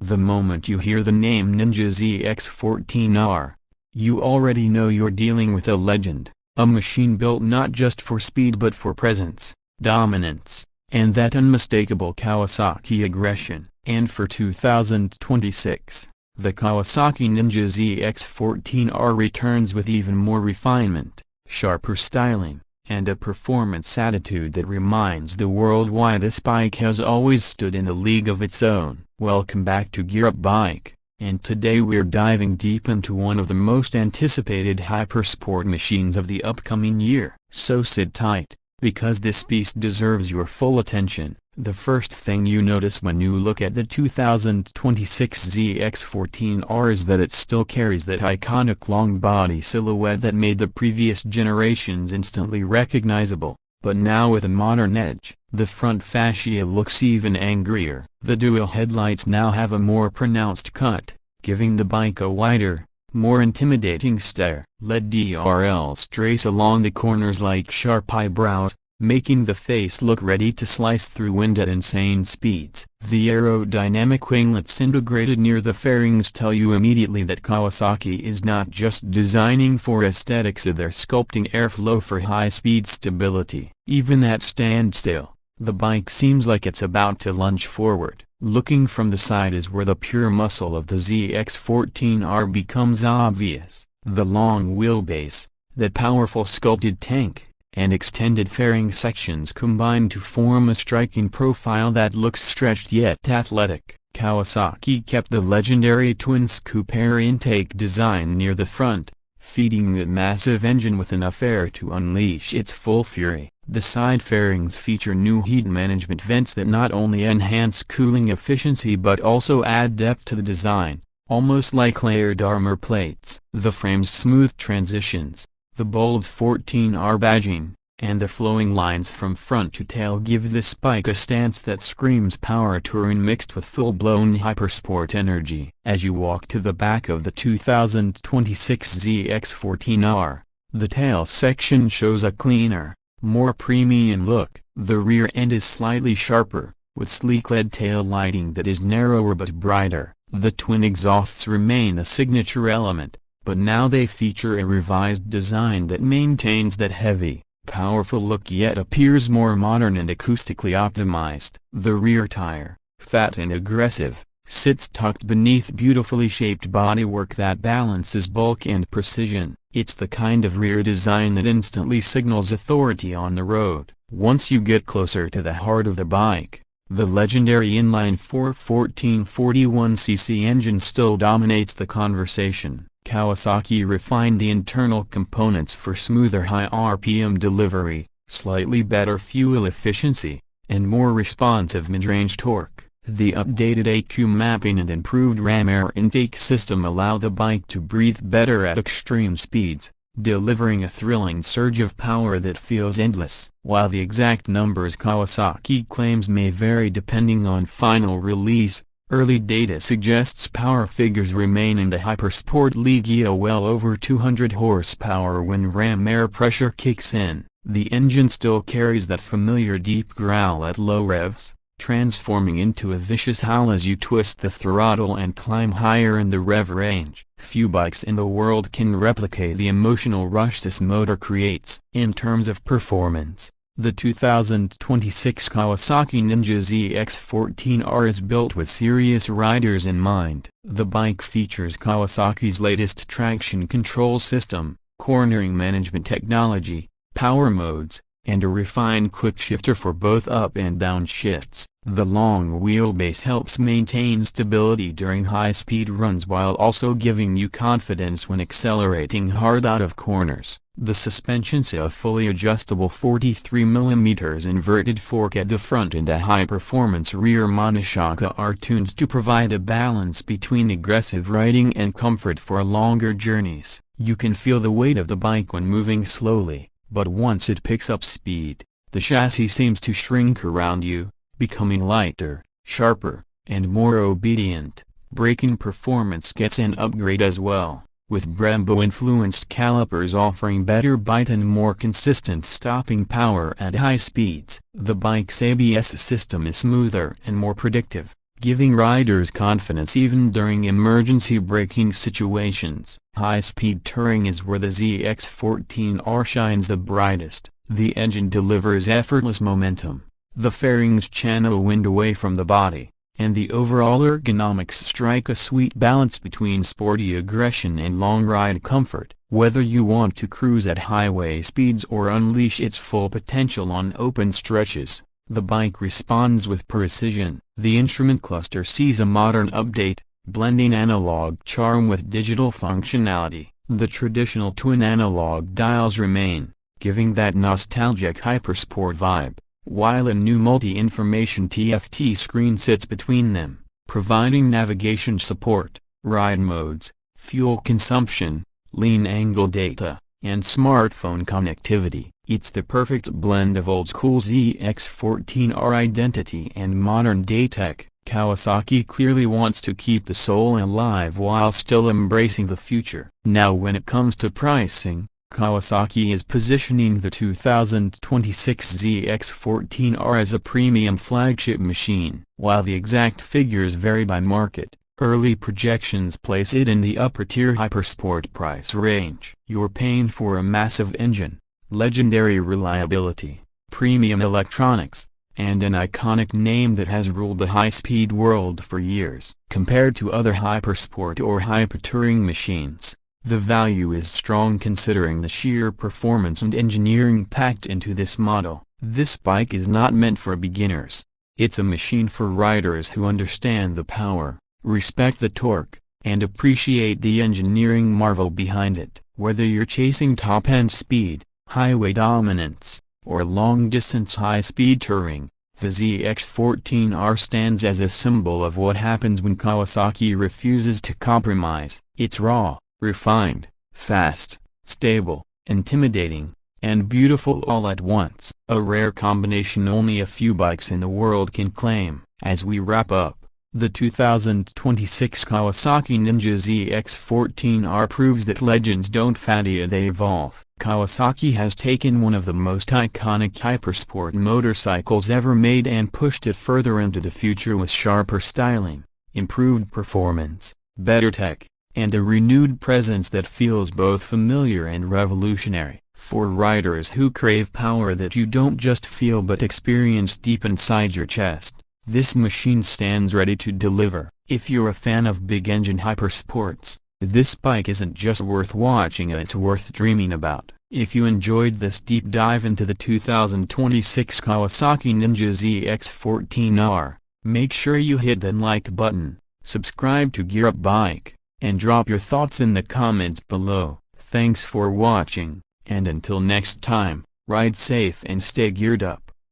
The moment you hear the name Ninja ZX-14R, you already know you're dealing with a legend, a machine built not just for speed but for presence, dominance, and that unmistakable Kawasaki aggression. And for 2026, the Kawasaki Ninja ZX-14R returns with even more refinement, sharper styling, and a performance attitude that reminds the world why this bike has always stood in a league of its own. Welcome back to Gear Up Bike, and today we're diving deep into one of the most anticipated hypersport machines of the upcoming year. So sit tight, because this beast deserves your full attention. The first thing you notice when you look at the 2026 ZX-14R is that it still carries that iconic long body silhouette that made the previous generations instantly recognizable, but now with a modern edge. The front fascia looks even angrier. The dual headlights now have a more pronounced cut, giving the bike a wider, more intimidating stare. LED DRLs trace along the corners like sharp eyebrows, making the face look ready to slice through wind at insane speeds. The aerodynamic winglets integrated near the fairings tell you immediately that Kawasaki is not just designing for aesthetics, they're sculpting airflow for high-speed stability. Even at standstill, the bike seems like it's about to lunge forward. Looking from the side is where the pure muscle of the ZX-14R becomes obvious. The long wheelbase, that powerful sculpted tank, and extended fairing sections combine to form a striking profile that looks stretched yet athletic. Kawasaki kept the legendary twin-scoop air intake design near the front, feeding the massive engine with enough air to unleash its full fury. The side fairings feature new heat management vents that not only enhance cooling efficiency but also add depth to the design, almost like layered armor plates. The frame's smooth transitions, the bold 14R badging, and the flowing lines from front to tail give this bike a stance that screams power touring mixed with full-blown hypersport energy. As you walk to the back of the 2026 ZX-14R, the tail section shows a cleaner, more premium look. The rear end is slightly sharper, with sleek LED tail lighting that is narrower but brighter. The twin exhausts remain a signature element, but now they feature a revised design that maintains that heavy, powerful look yet appears more modern and acoustically optimized. The rear tire, fat and aggressive, sits tucked beneath beautifully shaped bodywork that balances bulk and precision. It's the kind of rear design that instantly signals authority on the road. Once you get closer to the heart of the bike, the legendary inline-four 1441cc engine still dominates the conversation. Kawasaki refined the internal components for smoother high RPM delivery, slightly better fuel efficiency, and more responsive mid-range torque. The updated AQ mapping and improved RAM air intake system allow the bike to breathe better at extreme speeds, delivering a thrilling surge of power that feels endless. While the exact numbers Kawasaki claims may vary depending on final release, early data suggests power figures remain in the Hypersport League, well over 200 horsepower when RAM air pressure kicks in. The engine still carries that familiar deep growl at low revs, transforming into a vicious howl as you twist the throttle and climb higher in the rev range. Few bikes in the world can replicate the emotional rush this motor creates. In terms of performance, the 2026 Kawasaki Ninja ZX-14R is built with serious riders in mind. The bike features Kawasaki's latest traction control system, cornering management technology, power modes, and a refined quickshifter for both up and down shifts. The long wheelbase helps maintain stability during high-speed runs while also giving you confidence when accelerating hard out of corners. The suspension's a fully adjustable 43mm inverted fork at the front and a high-performance rear monoshock are tuned to provide a balance between aggressive riding and comfort for longer journeys. You can feel the weight of the bike when moving slowly, but once it picks up speed, the chassis seems to shrink around you, becoming lighter, sharper, and more obedient. Braking performance gets an upgrade as well, with Brembo-influenced calipers offering better bite and more consistent stopping power at high speeds. The bike's ABS system is smoother and more predictive, giving riders confidence even during emergency braking situations. High-speed touring is where the ZX-14R shines the brightest. The engine delivers effortless momentum, the fairings channel wind away from the body, and the overall ergonomics strike a sweet balance between sporty aggression and long ride comfort. Whether you want to cruise at highway speeds or unleash its full potential on open stretches, the bike responds with precision. The instrument cluster sees a modern update, blending analog charm with digital functionality. The traditional twin analog dials remain, giving that nostalgic Hypersport vibe, while a new multi-information TFT screen sits between them, providing navigation support, ride modes, fuel consumption, lean angle data, and smartphone connectivity. It's the perfect blend of old-school ZX-14R identity and modern-day tech. Kawasaki clearly wants to keep the soul alive while still embracing the future. Now when it comes to pricing, Kawasaki is positioning the 2026 ZX-14R as a premium flagship machine. While the exact figures vary by market, early projections place it in the upper-tier Hypersport price range. You're paying for a massive engine, legendary reliability, premium electronics, and an iconic name that has ruled the high-speed world for years. Compared to other Hypersport or hyper-touring machines, the value is strong considering the sheer performance and engineering packed into this model. This bike is not meant for beginners. It's a machine for riders who understand the power, respect the torque, and appreciate the engineering marvel behind it. Whether you're chasing top-end speed, highway dominance, or long-distance high-speed touring, the ZX-14R stands as a symbol of what happens when Kawasaki refuses to compromise. It's raw, refined, fast, stable, intimidating, and beautiful all at once. A rare combination only a few bikes in the world can claim. As we wrap up, the 2026 Kawasaki Ninja ZX-14R proves that legends don't fade, they evolve. Kawasaki has taken one of the most iconic hypersport motorcycles ever made and pushed it further into the future with sharper styling, improved performance, better tech, and a renewed presence that feels both familiar and revolutionary. For riders who crave power that you don't just feel but experience deep inside your chest, this machine stands ready to deliver. If you're a fan of big-engine hypersports, this bike isn't just worth watching, it's worth dreaming about. If you enjoyed this deep dive into the 2026 Kawasaki Ninja ZX-14R, make sure you hit the like button, subscribe to Gear Up Bike, and drop your thoughts in the comments below. Thanks for watching, and until next time, ride safe and stay geared up.